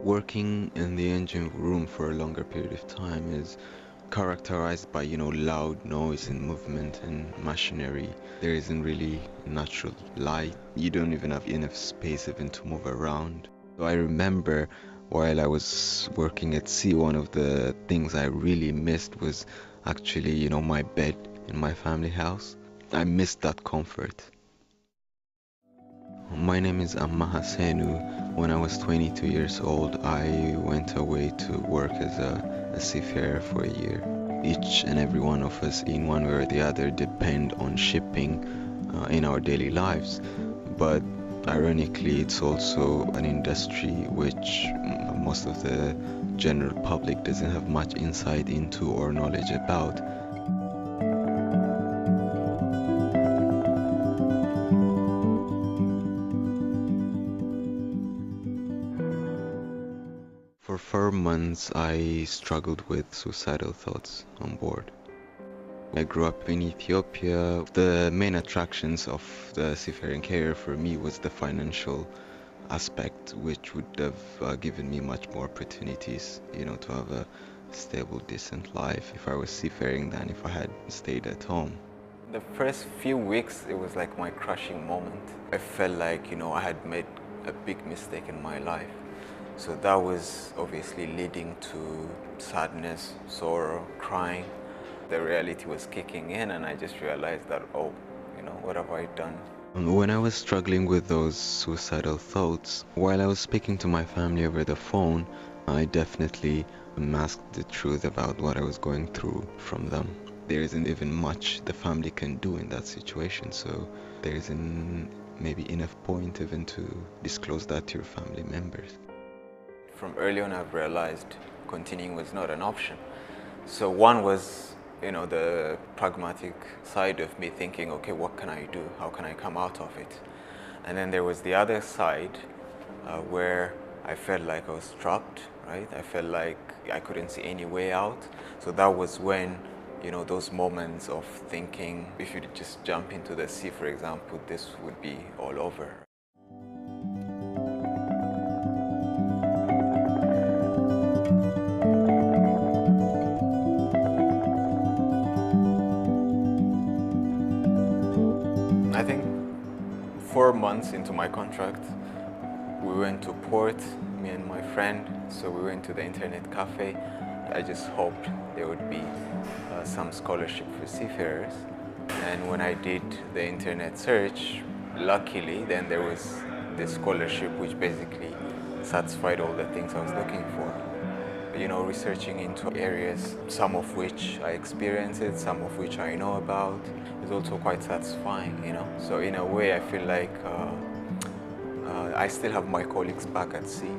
Working in the engine room for a longer period of time is characterized by, loud noise and movement and machinery. There isn't really natural light. You don't even have enough space even to move around. So I remember while I was working at sea, one of the things I really missed was actually, my bed in my family house. I missed that comfort. My name is Amma Hassenu. When I was 22 years old, I went away to work as a seafarer for a year. Each and every one of us, in one way or the other, depend on shipping in our daily lives. But ironically, it's also an industry which most of the general public doesn't have much insight into or knowledge about. For 4 months, I struggled with suicidal thoughts on board. I grew up in Ethiopia. The main attractions of the seafaring career for me was the financial aspect, which would have given me much more opportunities, to have a stable, decent life if I was seafaring than if I had stayed at home. The first few weeks, it was like my crushing moment. I felt like, I had made a big mistake in my life. So that was obviously leading to sadness, sorrow, crying. The reality was kicking in and I just realized that, oh, what have I done? When I was struggling with those suicidal thoughts, while I was speaking to my family over the phone, I definitely masked the truth about what I was going through from them. There isn't even much the family can do in that situation, so there isn't maybe enough point even to disclose that to your family members. From early on, I've realized continuing was not an option. So one was, the pragmatic side of me thinking, okay, what can I do? How can I come out of it? And then there was the other side where I felt like I was trapped, right? I felt like I couldn't see any way out. So that was when, those moments of thinking, if you just jump into the sea, for example, this would be all over. I think 4 months into my contract, we went to port, me and my friend, so we went to the internet cafe. I just hoped there would be some scholarship for seafarers. And when I did the internet search, luckily then there was this scholarship which basically satisfied all the things I was looking for. Researching into areas, some of which I experienced it, some of which I know about, is also quite satisfying, So in a way, I feel like I still have my colleagues back at sea.